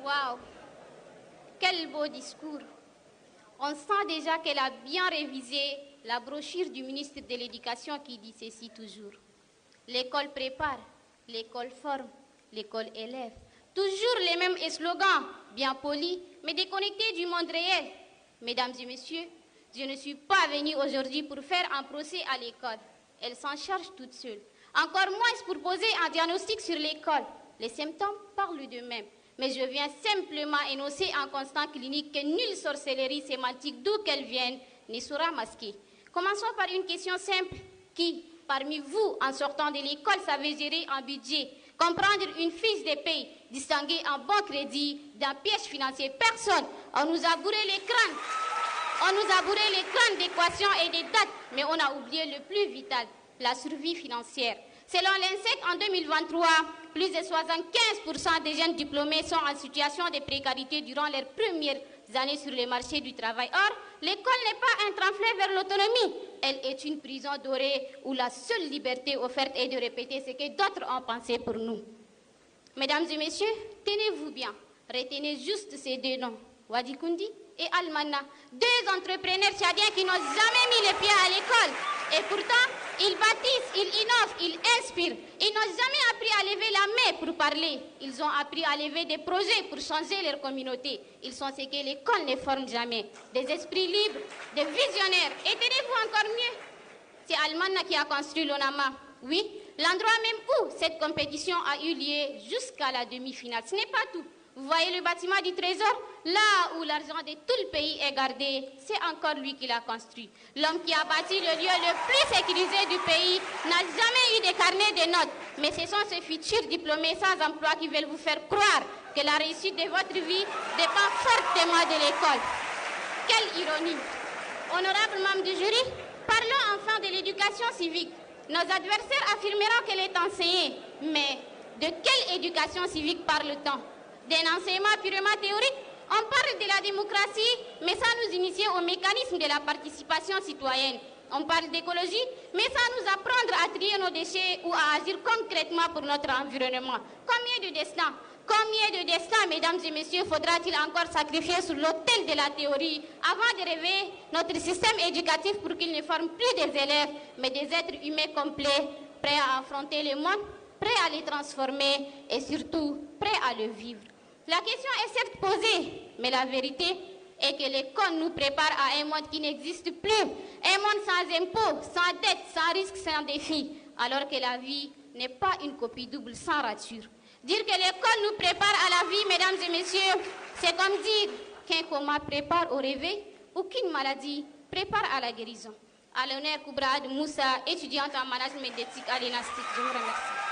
Waouh, quel beau discours. On sent déjà qu'elle a bien révisé la brochure du ministre de l'Éducation qui dit ceci toujours. L'école prépare, l'école forme, l'école élève. Toujours les mêmes slogans, bien polis, mais déconnectés du monde réel. Mesdames et messieurs, je ne suis pas venue aujourd'hui pour faire un procès à l'école. Elle s'en charge toute seule. Encore moins pour poser un diagnostic sur l'école. Les symptômes parlent d'eux-mêmes. Mais je viens simplement énoncer un constat clinique que nulle sorcellerie sémantique, d'où qu'elle vienne, ne saura masquer. Commençons par une question simple. Qui, parmi vous, en sortant de l'école, savait gérer un budget, comprendre une fiche de paye, distinguer un bon crédit d'un piège financier? Personne. On nous a bourré les crânes. On nous a bourré les crânes d'équations et des dates, mais on a oublié le plus vital, la survie financière. Selon l'INSEC, en 2023, plus de 75% des jeunes diplômés sont en situation de précarité durant leurs premières années sur le marché du travail. Or, l'école n'est pas un tremplin vers l'autonomie. Elle est une prison dorée où la seule liberté offerte est de répéter ce que d'autres ont pensé pour nous. Mesdames et messieurs, tenez-vous bien. Retenez juste ces deux noms, Wadi Kundi et Almana, deux entrepreneurs tchadiens qui n'ont jamais mis les pieds à l'école. Et pourtant, ils bâtissent, ils innovent, ils inspirent. Ils n'ont jamais appris à lever la main pour parler. Ils ont appris à lever des projets pour changer leur communauté. Ils sont ce que l'école ne forme jamais. Des esprits libres, des visionnaires. Et tenez-vous encore mieux, c'est Almana qui a construit l'ONAMA. Oui, l'endroit même où cette compétition a eu lieu jusqu'à la demi-finale. Ce n'est pas tout. Vous voyez le bâtiment du trésor? Là où l'argent de tout le pays est gardé, c'est encore lui qui l'a construit. L'homme qui a bâti le lieu le plus sécurisé du pays n'a jamais eu de carnet de notes. Mais ce sont ces futurs diplômés sans emploi qui veulent vous faire croire que la réussite de votre vie dépend fortement de l'école. Quelle ironie! Honorable membre du jury, parlons enfin de l'éducation civique. Nos adversaires affirmeront qu'elle est enseignée. Mais de quelle éducation civique parle-t-on? D'un enseignement purement théorique? On parle de la démocratie, mais sans nous initier au mécanisme de la participation citoyenne. On parle d'écologie, mais sans nous apprendre à trier nos déchets ou à agir concrètement pour notre environnement. Combien de destins, mesdames et messieurs, faudra-t-il encore sacrifier sur l'autel de la théorie avant de réveiller notre système éducatif pour qu'il ne forme plus des élèves, mais des êtres humains complets, prêts à affronter le monde, prêts à les transformer et surtout prêts à le vivre? La question est certes posée, mais la vérité est que l'école nous prépare à un monde qui n'existe plus, un monde sans impôts, sans dettes, sans risques, sans défis, alors que la vie n'est pas une copie double sans rature. Dire que l'école nous prépare à la vie, mesdames et messieurs, c'est comme dire qu'un coma prépare au réveil ou qu'une maladie prépare à la guérison. À l'honneur, Koubrad Moussa, étudiante en management d'éthique à l'ENASTIC. Je vous remercie.